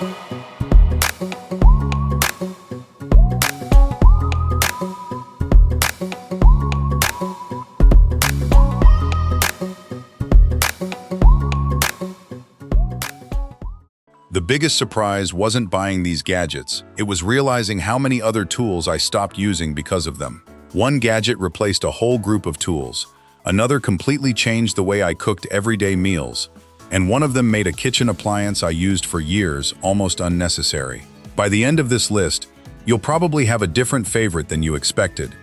The biggest surprise wasn't buying these gadgets, it was realizing how many other tools I stopped using because of them. One gadget replaced a whole group of tools, another completely changed the way I cooked everyday meals, and one of them made a kitchen appliance I used for years almost unnecessary. By the end of this list, you'll probably have a different favorite than you expected.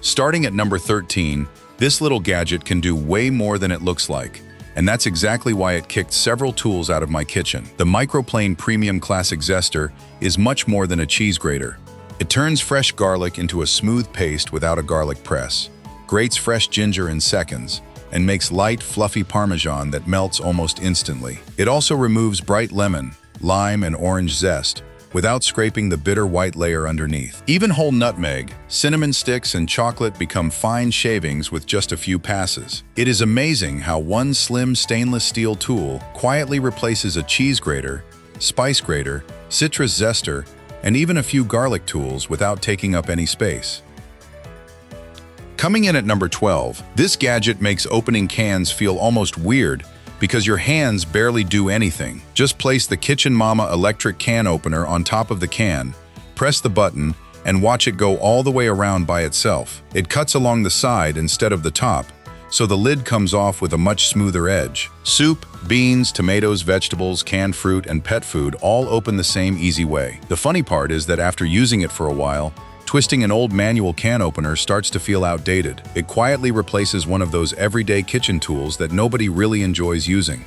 Starting at number 13, this little gadget can do way more than it looks like. And that's exactly why it kicked several tools out of my kitchen. The Microplane Premium Classic Zester is much more than a cheese grater. It turns fresh garlic into a smooth paste without a garlic press, grates fresh ginger in seconds, and makes light, fluffy Parmesan that melts almost instantly. It also removes bright lemon, lime, and orange zest without scraping the bitter white layer underneath. Even whole nutmeg, cinnamon sticks, and chocolate become fine shavings with just a few passes. It is amazing how one slim stainless steel tool quietly replaces a cheese grater, spice grater, citrus zester, and even a few garlic tools without taking up any space. Coming in at number 12, this gadget makes opening cans feel almost weird because your hands barely do anything. Just place the Kitchen Mama electric can opener on top of the can, press the button, and watch it go all the way around by itself. It cuts along the side instead of the top, so the lid comes off with a much smoother edge. Soup, beans, tomatoes, vegetables, canned fruit, and pet food all open the same easy way. The funny part is that after using it for a while, twisting an old manual can opener starts to feel outdated. It quietly replaces one of those everyday kitchen tools that nobody really enjoys using.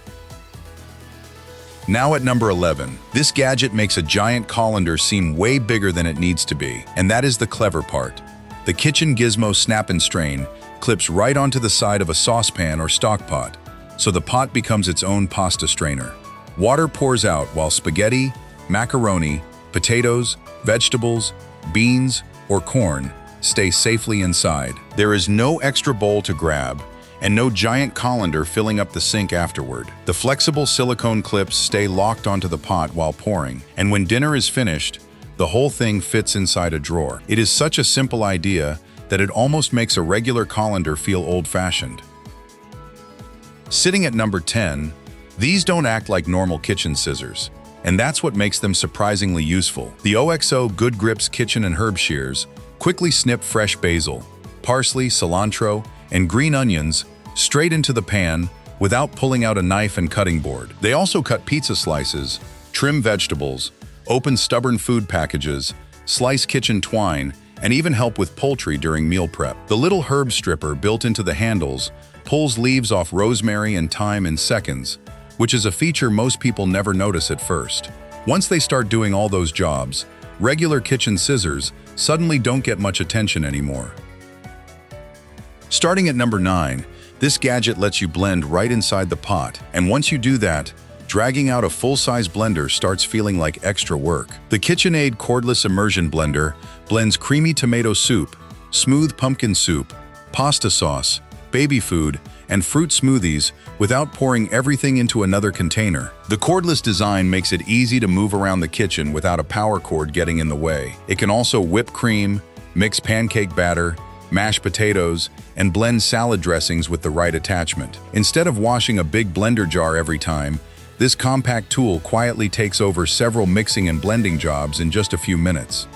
Now at number 11, this gadget makes a giant colander seem way bigger than it needs to be, and that is the clever part. The Kitchen Gizmo Snap and Strain clips right onto the side of a saucepan or stock pot, so the pot becomes its own pasta strainer. Water pours out while spaghetti, macaroni, potatoes, vegetables, beans, or corn stay safely inside. There is no extra bowl to grab and no giant colander filling up the sink afterward. The flexible silicone clips stay locked onto the pot while pouring, and when dinner is finished, the whole thing fits inside a drawer. It is such a simple idea that it almost makes a regular colander feel old-fashioned. Sitting at number 10, these don't act like normal kitchen scissors, and that's what makes them surprisingly useful. The OXO Good Grips Kitchen and Herb Shears quickly snip fresh basil, parsley, cilantro, and green onions straight into the pan without pulling out a knife and cutting board. They also cut pizza slices, trim vegetables, open stubborn food packages, slice kitchen twine, and even help with poultry during meal prep. The little herb stripper built into the handles pulls leaves off rosemary and thyme in seconds, which is a feature most people never notice at first. Once they start doing all those jobs, regular kitchen scissors suddenly don't get much attention anymore. Starting at number 9, this gadget lets you blend right inside the pot, and once you do that, dragging out a full-size blender starts feeling like extra work. The KitchenAid Cordless Immersion Blender blends creamy tomato soup, smooth pumpkin soup, pasta sauce, baby food, and fruit smoothies without pouring everything into another container. The cordless design makes it easy to move around the kitchen without a power cord getting in the way. It can also whip cream, mix pancake batter, mash potatoes, and blend salad dressings with the right attachment. Instead of washing a big blender jar every time, this compact tool quietly takes over several mixing and blending jobs in just a few minutes.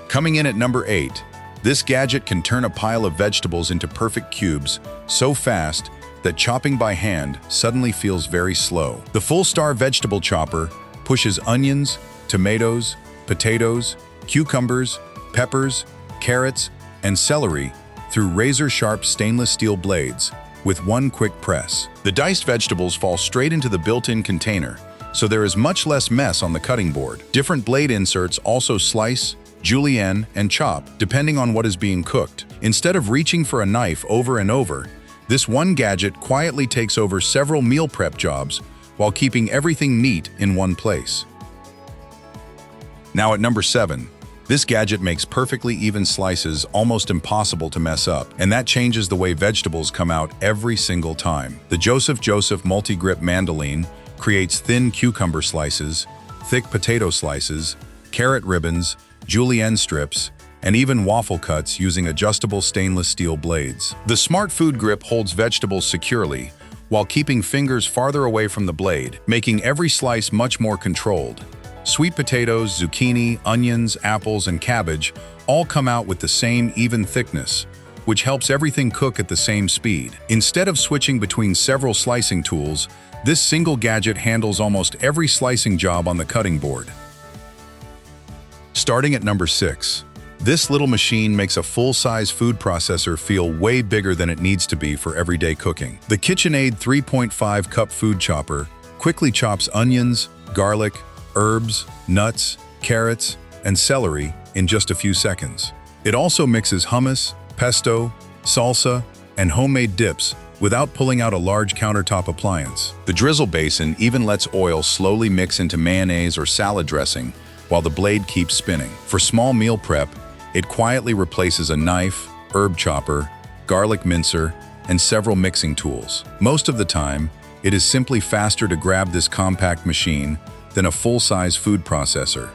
Coming in at number 8, this gadget can turn a pile of vegetables into perfect cubes so fast that chopping by hand suddenly feels very slow. The Fullstar Vegetable Chopper pushes onions, tomatoes, potatoes, cucumbers, peppers, carrots, and celery through razor-sharp stainless steel blades with one quick press. The diced vegetables fall straight into the built-in container, so there is much less mess on the cutting board. Different blade inserts also slice, julienne, and chop, depending on what is being cooked. Instead of reaching for a knife over and over, this one gadget quietly takes over several meal prep jobs while keeping everything neat in one place. Now at number 7, this gadget makes perfectly even slices almost impossible to mess up, and that changes the way vegetables come out every single time. The Joseph Joseph Multi-Grip Mandoline creates thin cucumber slices, thick potato slices, carrot ribbons, julienne strips, and even waffle cuts using adjustable stainless steel blades. The Smart Food Grip holds vegetables securely while keeping fingers farther away from the blade, making every slice much more controlled. Sweet potatoes, zucchini, onions, apples, and cabbage all come out with the same even thickness, which helps everything cook at the same speed. Instead of switching between several slicing tools, this single gadget handles almost every slicing job on the cutting board. Starting at number 6. This little machine makes a full-size food processor feel way bigger than it needs to be for everyday cooking. The KitchenAid 3.5 cup food chopper quickly chops onions, garlic, herbs, nuts, carrots, and celery in just a few seconds. It also mixes hummus, pesto, salsa, and homemade dips without pulling out a large countertop appliance. The drizzle basin even lets oil slowly mix into mayonnaise or salad dressing while the blade keeps spinning. For small meal prep, it quietly replaces a knife, herb chopper, garlic mincer, and several mixing tools. Most of the time, it is simply faster to grab this compact machine than a full-size food processor.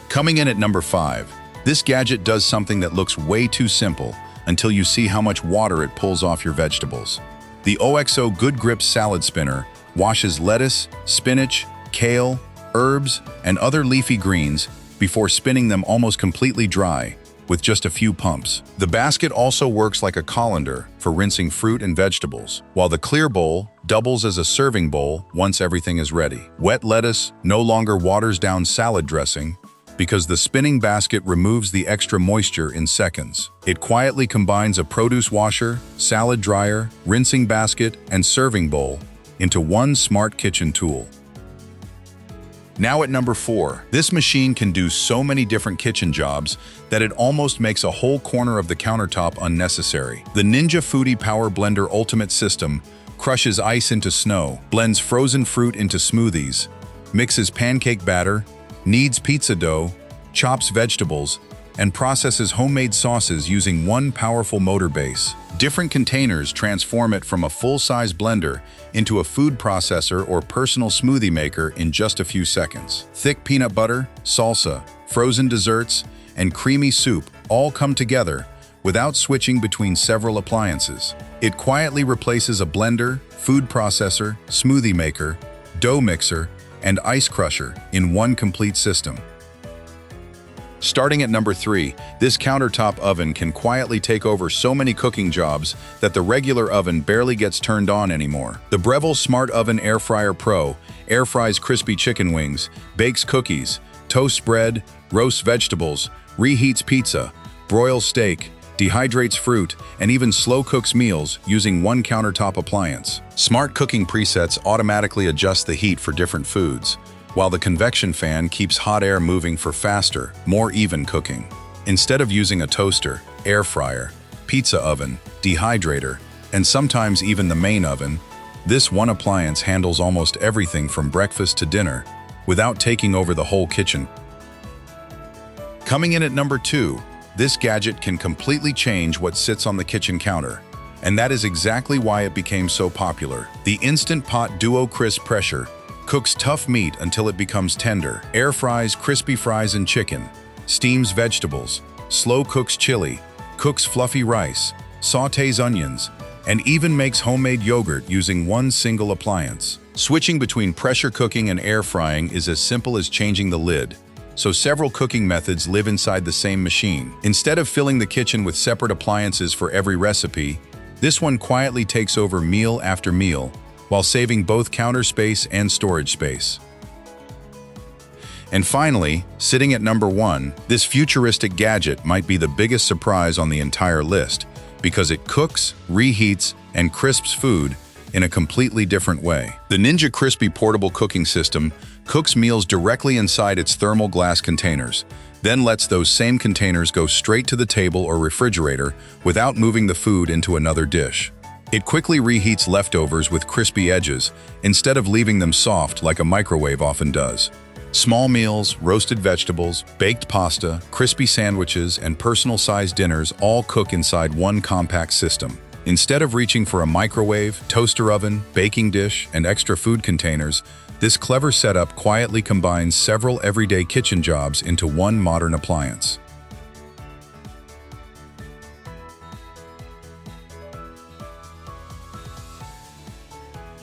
Coming in at number 5, this gadget does something that looks way too simple until you see how much water it pulls off your vegetables. The OXO Good Grip Salad Spinner washes lettuce, spinach, kale, herbs, and other leafy greens before spinning them almost completely dry with just a few pumps. The basket also works like a colander for rinsing fruit and vegetables, while the clear bowl doubles as a serving bowl once everything is ready. Wet lettuce no longer waters down salad dressing because the spinning basket removes the extra moisture in seconds. It quietly combines a produce washer, salad dryer, rinsing basket, and serving bowl into one smart kitchen tool. Now at number 4, this machine can do so many different kitchen jobs that it almost makes a whole corner of the countertop unnecessary. The Ninja Foodi Power Blender Ultimate System crushes ice into snow, blends frozen fruit into smoothies, mixes pancake batter, kneads pizza dough, chops vegetables, and processes homemade sauces using one powerful motor base. Different containers transform it from a full-size blender into a food processor or personal smoothie maker in just a few seconds. Thick peanut butter, salsa, frozen desserts, and creamy soup all come together without switching between several appliances. It quietly replaces a blender, food processor, smoothie maker, dough mixer, and ice crusher in one complete system. Starting at number 3, this countertop oven can quietly take over so many cooking jobs that the regular oven barely gets turned on anymore. The Breville Smart Oven Air Fryer Pro air fries crispy chicken wings, bakes cookies, toasts bread, roasts vegetables, reheats pizza, broils steak, dehydrates fruit, and even slow cooks meals using one countertop appliance. Smart cooking presets automatically adjust the heat for different foods, while the convection fan keeps hot air moving for faster, more even cooking. Instead of using a toaster, air fryer, pizza oven, dehydrator, and sometimes even the main oven, this one appliance handles almost everything from breakfast to dinner without taking over the whole kitchen. Coming in at number 2, this gadget can completely change what sits on the kitchen counter, and that is exactly why it became so popular. The Instant Pot Duo Crisp Pressure cooks tough meat until it becomes tender, air fries crispy fries and chicken, steams vegetables, slow cooks chili, cooks fluffy rice, sautés onions, and even makes homemade yogurt using one single appliance. Switching between pressure cooking and air frying is as simple as changing the lid, so several cooking methods live inside the same machine. Instead of filling the kitchen with separate appliances for every recipe, this one quietly takes over meal after meal, while saving both counter space and storage space. And finally, sitting at number 1, this futuristic gadget might be the biggest surprise on the entire list because it cooks, reheats, and crisps food in a completely different way. The Ninja Crispi portable cooking system cooks meals directly inside its thermal glass containers, then lets those same containers go straight to the table or refrigerator without moving the food into another dish. It quickly reheats leftovers with crispy edges instead of leaving them soft like a microwave often does. Small meals, roasted vegetables, baked pasta, crispy sandwiches, and personal-sized dinners all cook inside one compact system. Instead of reaching for a microwave, toaster oven, baking dish, and extra food containers, this clever setup quietly combines several everyday kitchen jobs into one modern appliance.